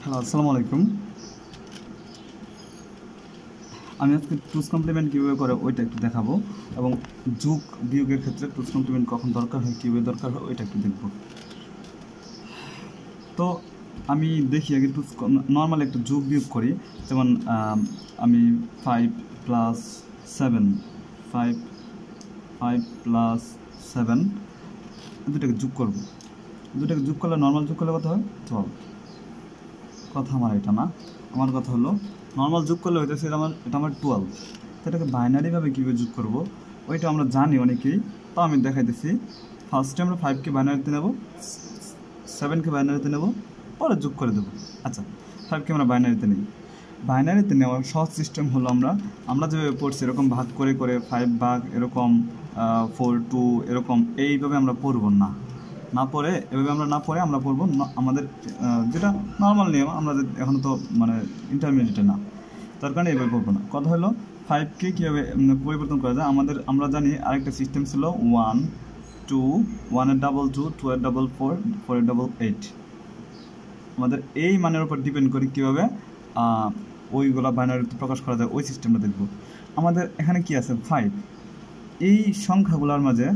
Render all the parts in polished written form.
Hello, আসসালামু আলাইকুম। আমি আজকে টুস কমপ্লিমেন্ট কীভাবে করে ওইটা একটু দেখাবো, এবং যোগ বিয়োগের ক্ষেত্রে টুস কমপ্লিমেন্ট কখন দরকার হয়, কীভাবে দরকার হয়, ওইটা একটু দেখব। তো আমি দেখি আগে টুস নর্মাল একটু যোগ বিয়োগ করি। যেমন আমি 5 + 7 5 + 7 দুটাকে যোগ করব। দুটাকে যোগ করলে নর্মাল যোগ করলে কত হয়? 12। কথা আমার এটা না, আমার কথা হলো নর্মাল যোগ করলে হইতেছে এটা আমার 12। তো এটাকে বাইনারিভাবে কীভাবে যোগ করবো ওইটা আমরা জানি অনেকেই, তো আমি দেখাইতেছি। ফার্স্টে আমরা 5কে বাইনারিতে নেব, 7কে বাইনারিতে নেব, পরে যোগ করে দেবো। আচ্ছা, 5কে আমরা বাইনারিতে নিই। বাইনারিতে নেওয়ার সহজ সিস্টেম হলো আমরা যেভাবে পড়ছি এরকম ভাগ করে করে 5 ভাগ এরকম 4 2 এরকম এইভাবে আমরা পড়বো না পড়ে, এভাবে আমরা না পড়ে আমরা পড়বো আমাদের যেটা নর্মাল নিয়ম। আমরা এখন তো মানে ইন্টারমিডিয়েটে না, তার কারণে এভাবে পড়বো না। কথা হলো 5কে কীভাবে পরিবর্তন করা যায়। আমরা জানি আরেকটা সিস্টেম ছিল 1 2, 1 এর ডাবল 2, 2 এর ডাবল 4, 4 এর ডাবল 8। আমাদের এই মানের উপর ডিপেন্ড করি কীভাবে ওইগুলা বাইনারিতে প্রকাশ করা যায়, ওই সিস্টেমটা দেখব। আমাদের এখানে কি আছে 5। এই সংখ্যাগুলোর মাঝে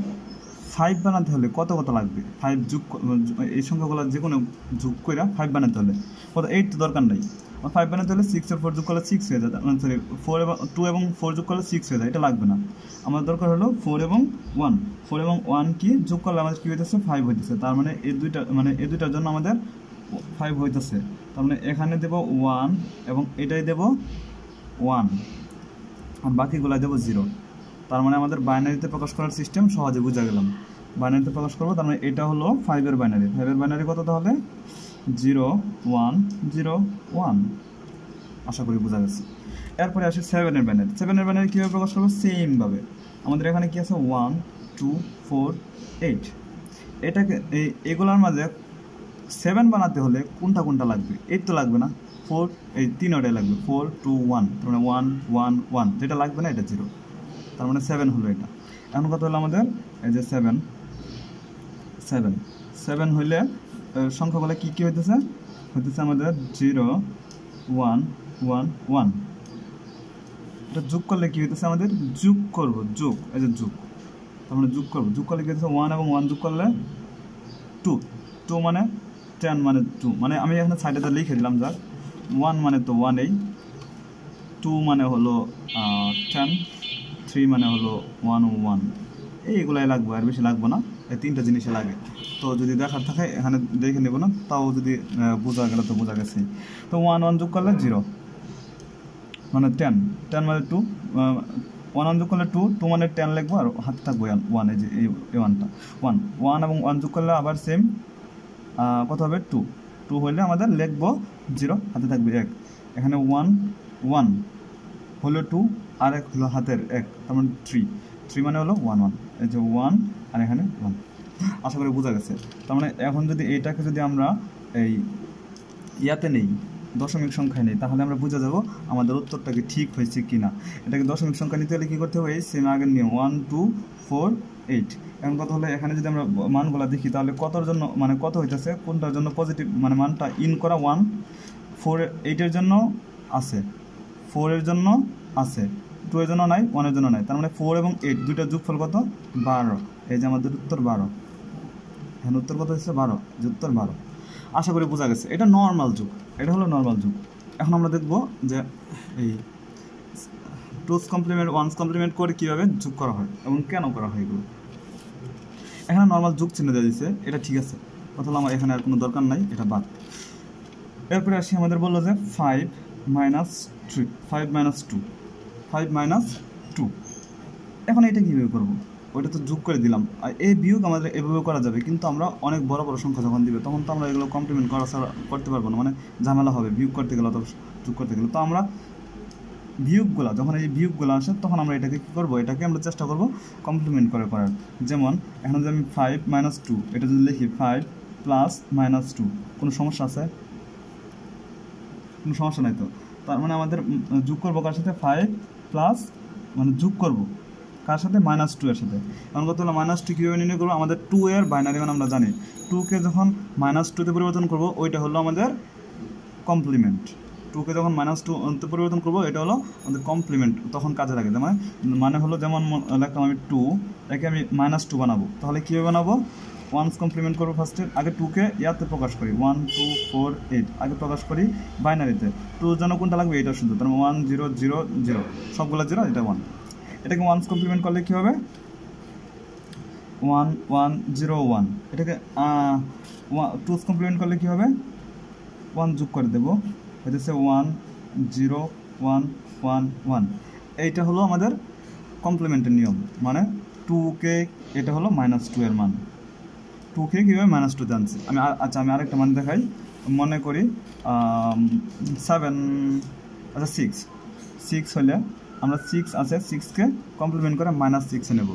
5 বানাতে হলে কত লাগবে? 5 যোগ, এই সংখ্যাগুলো যে কোনো যোগ করে 5 বানাতে হলে কত? 8 তো দরকার নাই। 5 বানাতে হলে 6 আর 4 যোগ করলে 6 হয়ে যায়, সরি 2 এবং 4 যোগ করলে 6 হয়ে যায়, এটা লাগবে না। আমার দরকার হলো 4 এবং 1। 4 এবং 1 কি যোগ করলে আমাদের কী হইতেছে? 5 হইতেছে। তার মানে এই দুইটার জন্য আমাদের 5 হইতেছে। তার মানে এখানে দেব 1 এবং এটাই দেব 1, আর বাকিগুলা দেব 0। তার মানে আমাদের বাইনারিতে প্রকাশ করার সিস্টেম সহজে বুঝা গেলাম। বাইনারিতে প্রকাশ করবো, তার মানে এটা হলো 5-এর বাইনারি। 5-এর বাইনারি কত তাহলে? 0 1 0 1। আশা করি বোঝা গেছে। এরপরে আসে 7-এর বাইনারি। 7-এর বাইনারি কীভাবে প্রকাশ করবো? সেমভাবে আমাদের এখানে কি আছে? 1 2 4 8। এটাকে এগুলোর মাঝে 7 বানাতে হলে কোনটা লাগবে? 8 তো লাগবে না, 4 এই 3ওটাই লাগবে। 4 2 1, তার মানে 1 1 1, যেটা লাগবে না এটা 0। তার মানে 7 হলো এটা। এখন কত হলো আমাদের? এই যে 7 হইলে সংখ্যাগুলো কী কী হইতেছে আমাদের 0 1 1 1। এটা যোগ করলে কী হইতেছে? আমাদের যোগ করব, যোগ, এই যে যোগ, তার মানে যোগ করলে কী হইতেছে? 1 এবং 1 যোগ করলে 2। 2 মানে 10 মানে 2, মানে আমি এখানে সাইডে লিখে দিলাম যাক। 1 মানে তো 1, 2 মানে হলো 10, 3 মানে হলো 1 1। এইগুলাই লাগবে, আর বেশি লাগবে না। এই 3টা জিনিসই লাগে। তো যদি দেখার থাকে এখানে দেখে নেব না, তাও যদি বোঝা গেলে তো বোঝা গেছে। তো 1 1 যোগ করলে 0 মানে 10, 10 মানে 2, 1 1 যোগ করলে 2, 2 মানে 10 লিখবো, আর হাতে থাকবো 1, এই যে এই 1টা 1 1 এবং 1 যোগ করলে আবার সেম কত হবে? 2 2 হইলে আমাদের লিখবো 0, হাতে থাকবে 1। এখানে 1 1 হলো 2, আর 1 হলো হাতের 1, তার মানে 3 মানে হলো 1 1, এই যে 1 আর এখানে 1। আশা করি বোঝা গেছে। তার মানে এখন যদি এইটাকে যদি আমরা এই ইয়াতে নেই, দশমিক সংখ্যায় নেই, তাহলে আমরা বুঝে যাবো আমাদের উত্তরটা কি ঠিক হয়েছে কি না। এটাকে দশমিক সংখ্যা নিতে হলে কী করতে হবে? এই সেম আগের নিয়ম 1 2 4 8। এখন কথা হলো এখানে যদি আমরা মানগুলো দেখি তাহলে কতর জন্য মানে কত হইতেছে, কোনটার জন্য পজিটিভ মানে মানটা ইন করা 1, 4 8-এর জন্য আছে, 4 এর জন্য আছে, 2 এর জন্য নাই, 1 এর জন্য নাই। তার মানে 4 এবং 8 দুইটা যোগফল কত? 12। এই যে আমাদের উত্তর 12। এখানে উত্তর কত হচ্ছে? 12, যে উত্তর 12। আশা করি বোঝা গেছে। এটা নর্মাল যুগ, এটা হলো নর্মাল যুগ। এখন আমরা দেখব যে এই টুস কমপ্লিমেন্ট ওয়ান্স কমপ্লিমেন্ট করে কীভাবে যোগ করা হয় এবং কেন করা হয় এগুলো। এখানে নর্মাল যোগ চিহ্ন দিয়ে দিচ্ছে, এটা ঠিক আছে। কথা হলো আমার এখানে আর কোনো দরকার নাই, এটা বাদ। এরপরে আসি, আমাদের বললো যে 5 - 2। এখন এটা কীভাবে করবো? ওইটা তো যোগ করে দিলাম, আর এই বিয়োগ আমাদের এভাবে করা যাবে, কিন্তু আমরা অনেক বড় সংখ্যা যখন দিবে তখন তো আমরা এগুলো কমপ্লিমেন্ট করতে পারবো না, মানে ঝামেলা হবে বিয়োগ করতে গেলে অথবা যোগ করতে গেলে। তো আমরা বিয়োগগুলো যখন এই বিয়োগগুলো আসে তখন আমরা এটাকে কী করবো? এটাকে আমরা চেষ্টা করবো কমপ্লিমেন্ট করার। যেমন এখন যদি আমি 5 - 2 এটা যদি লিখি 5 + -2, কোনো সমস্যা আছে? কোনো সমস্যা নাই তো। তার মানে আমাদের যোগ করবো কার সাথে? 5 প্লাস মানে যোগ করবো কার সাথে? -2 এর সাথে। এখন কত হলো? -2 কীভাবে নির্ণয় করবো? আমাদের 2 এর বাইনারি মান আমরা জানি। 2কে যখন -2-তে পরিবর্তন করবো, ওইটা হলো আমাদের কমপ্লিমেন্ট। টুকে যখন -2 পরিবর্তন করবো, এটা হলো আমাদের কমপ্লিমেন্ট, তখন কাজে লাগে। মানে হলো যেমন লিখলাম আমি 2, একে আমি -2 বানাবো, তাহলে কীভাবে বানাবো? ওয়ান্স কমপ্লিমেন্ট করবো ফার্স্টে, আগে 2কে ইয়াতে প্রকাশ করি, 1 2 4 8 আগে প্রকাশ করি বাইনারিতে। 2 জন্য কোনটা লাগবে? এটা শুধু, তার 1 0 0 0, সবগুলো 0, এটা 1। এটাকে ওয়ান্স কমপ্লিমেন্ট করলে কী হবে? 1 1 0 1। এটাকে 2's কমপ্লিমেন্ট করলে কী হবে? 1 যোগ করে দেবো, হচ্ছে 1 0 1 1 1। এইটা হলো আমাদের কমপ্লিমেন্টের নিয়ম। মানে 2কে, এটা হলো -2 এর মান। 2কে কীভাবে -2 জানছি আমি। আচ্ছা, আমি আরেকটা মান দেখাই। মনে করি 7, আচ্ছা 6 হলে আমরা 6 আছে, 6কে কমপ্লিমেন্ট করে -6 নেব।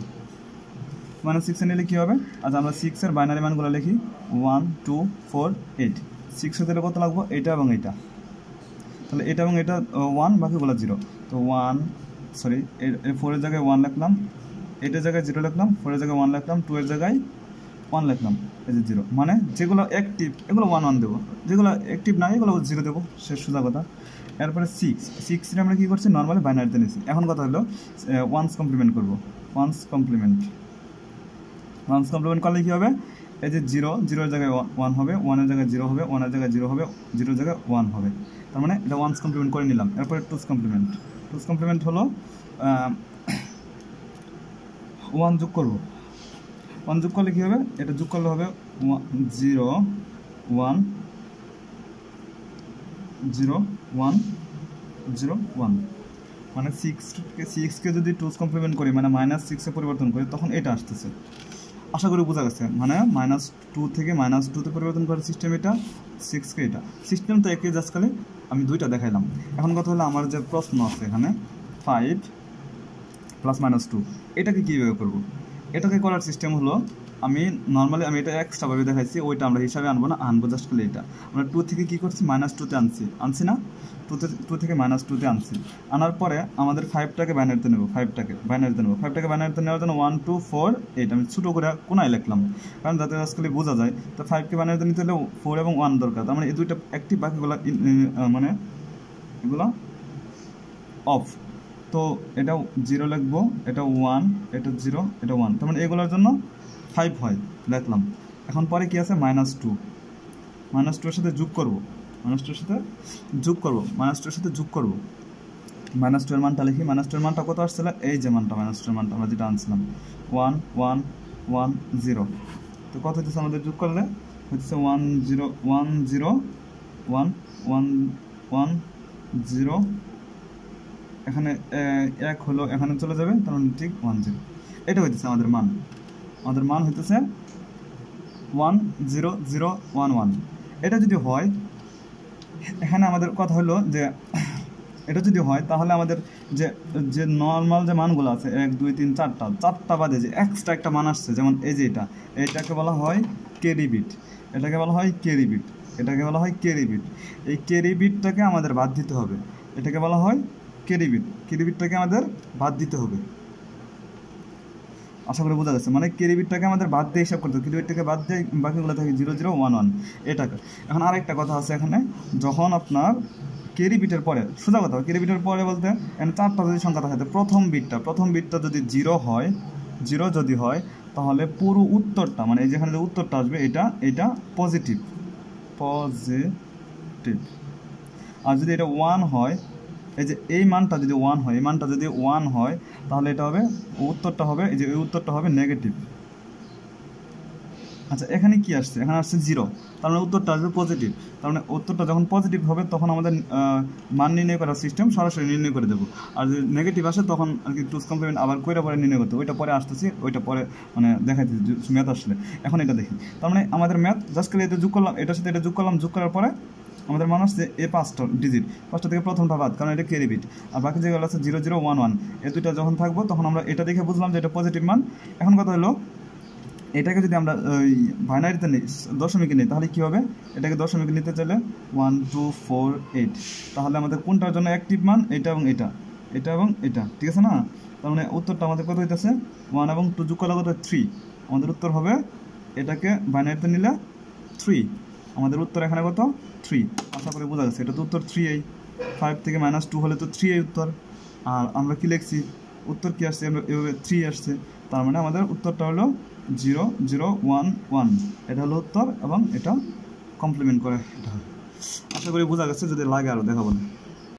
-6 নিলে কী হবে? আচ্ছা, আমরা 6-এর বাইনারি মানগুলো লিখি, 1 2 4 8। 6 হতে কত লাগবো? এটা এবং এটা, তাহলে এটা এবং এটা 1, বাকিগুলো 0। তো 1, সরি, 4-এর জায়গায় 1 লিখলাম, 8-এর জায়গায় 0 লিখলাম, 4-এর জায়গায় 1 লিখলাম, 2-এর জায়গায় 1 লিখলাম, এই যে 0। মানে যেগুলো অ্যাক্টিভ এগুলো 1 1 দেবো, যেগুলো অ্যাক্টিভ না এগুলো 0 দেবো, শেষ সোজা কথা। এরপরে 6 আমরা কী করছি? নর্মালি বাইনারিতে নিয়েছি। এখন কথা হলো ওয়ান্স কমপ্লিমেন্ট করবো। ওয়ান্স কমপ্লিমেন্ট করলে কী হবে? এই যে 0, 0-এর জায়গায় 1 হবে, 1-এর জায়গায় 0 হবে, 1-এর জায়গায় 0 হবে, 0-এর জায়গায় 1 হবে। তার মানে এটা ওয়ান্স কমপ্লিমেন্ট করে নিলাম। এরপরে 2's কমপ্লিমেন্ট হলো 1 যোগ করবো। 1 যোগ করলে কী হবে? এটা যোগ করলে হবে 0 1 0 1 0 1। মানে 6কে যদি 2's কমপ্লিমেন্ট করি, মানে -6-এ পরিবর্তন করি, তখন এটা আসতেছে। আশা করি বোঝা গেছে। মানে -2 থেকে -2-তে পরিবর্তন করার সিস্টেম এটা, 6কে এটা। সিস্টেম তো একই, জাস্ট খালি আমি 2টা দেখাইলাম। এখন কথা হলো আমার যে প্রশ্ন আছে এখানে, 5 + -2, এটাকে কীভাবে করবো? এটাকে করার সিস্টেম হলো, আমি নর্মালি এটা এক্সট্রাভাবে দেখাইছি, ওইটা আমরা হিসাবে আনবো না, আনবো জাস্ট খালি এটা। আমরা 2 থেকে কী করছি? -2-তে আনছি না? 2 থেকে -2-তে আনছি। আনার পরে আমাদের 5টাকে বাইনারিতে নেব, 5টাকে বাইনারিতে নেওয়ার জন্য 1 2 4 8 আমি ছোটো করে কোনায় লিখলাম, কারণ যাতে আজকাল বোঝা যায়। তো 5কে বাইনারিতে নিতে হলে 4 এবং 1 দরকার। তার মানে এই দুইটা অ্যাক্টিভ, বাকিগুলো মানে এগুলো অফ। তো এটা 0 লিখবো, এটা 1, এটা 0, এটা 1। তার মানে এগুলোর জন্য 5 হয়, লিখলাম। এখন পরে কি আছে? -2। -2-এর সাথে যোগ করবো, -2-এর সাথে যোগ করবো। -2-এর মানটা লিখি। -2-এর মানটা কত আসছিল? এই যে মানটা, -2-এর মানটা আমরা যেটা আনছিলাম, 1 1 1 0। তো কত হচ্ছে আমাদের যোগ করলে? হচ্ছে 1 0 1 0 1 1 1 0। এখানে 1 হলো, এখানে চলে যাবে, তার মানে ঠিক 1 0। এটা হইতেছে আমাদের মান। আমাদের মান হইতেছে 1 0 0 1 1। এটা যদি হয়, এখানে আমাদের কথা হলো যে এটা যদি হয়, তাহলে আমাদের যে নর্মাল যে মানগুলো আছে 1 2 3 4টা বাদে যে এক্সট্রা একটা মান আসছে, যেমন এই যে এটাকে বলা হয় ক্যারি বিট, এটাকে বলা হয় ক্যারি বিট, এটাকে বলা হয় ক্যারি বিট। এই ক্যারি বিটটাকে আমাদের বাদ দিতে হবে, এটাকে বলা হয় ক্যারি বিট। ক্যারি বিটটাকে আমাদের বাদ দিতে হবে। আশা করি বোঝা যাচ্ছে। মানে ক্যারি বিটটাকে আমাদের বাদ দিয়ে হিসাব করতে হবে, ক্যারি বিটটাকে বাদ দিয়ে বাকিগুলো থাকে 0 0 1 1 এটাকে। এখন আরেকটা কথা আছে এখানে, যখন আপনার ক্যারি বিটের পরে, সোজা কথা, ক্যারি বিটের পরে বলতে এখানে 4টা যদি সংখ্যা থাকে, প্রথম বিটটা যদি 0 হয়, 0 যদি হয়, তাহলে পুরো উত্তরটা, মানে এই যেখানে যে উত্তরটা আসবে এটা পজিটিভ। আর যদি এটা 1 হয়, এই মানটা যদি 1 হয়, এই মানটা যদি 1 হয়, তাহলে এটা হবে, উত্তরটা হবে, এই উত্তরটা হবে নেগেটিভ। আচ্ছা, এখানে কি আসছে? এখানে আসছে 0, তার মানে উত্তরটা আসবে পজিটিভ। তার মানে উত্তরটা যখন পজিটিভ হবে, তখন আমাদের মান নির্ণয় করার সিস্টেম সরাসরি নির্ণয় করে দেবো। আর যদি নেগেটিভ আসে, তখন আর কি 2's কমপ্লিমেন্ট আবার পরে নির্ণয় করতে, ওইটা পরে আসতেছি, ওইটা পরে মানে দেখাইতেছি ম্যাথ আসলে। এখন এটা দেখি, তার মানে আমাদের ম্যাথ জাস্ট খালি এটা যোগ করলাম, এটার সাথে এটা যোগ করলাম, যোগ করার পরে আমাদের মান আসছে এই 5টা ডিজিট, 5টা থেকে প্রথমটা বাদ, কারণ এটা ক্যারি বিট। আর বাকি যেগুলো আছে 0 0 1 1, এই দুইটা যখন থাকবো, তখন আমরা এটা দেখে বুঝলাম যে এটা পজিটিভ মান। এখন কথা হলো, এটাকে যদি আমরা বাইনারিতে নিই, দশমিকে নিই, তাহলে কী হবে? এটাকে দশমিকে নিতে চাইলে 1 2 4 8, তাহলে আমাদের কোনটার জন্য অ্যাক্টিভ মান? এটা এবং এটা, ঠিক আছে না? তার মানে উত্তরটা আমাদের কত হইতেছে? 1 এবং 2 যোগ করা কত? 3। আমাদের উত্তর হবে, এটাকে বাইনারিতে নিলে 3। আমাদের উত্তর এখানে কত 3। আশা করি বোঝা গেছে, এটা তো উত্তর 3a। 5 থেকে -2 হলে তো 3a উত্তর। আর আমরা কি লিখছি, উত্তর কি আসছে, আমরা এভাবে 3 আসছে, তার মানে আমাদের উত্তরটা হলো 0 0 1 1, এটা হলো উত্তর এবং এটা কমপ্লিমেন্ট করে এটা। আশা করি বোঝা গেছে, যদি লাগে আরও দেখাবো না।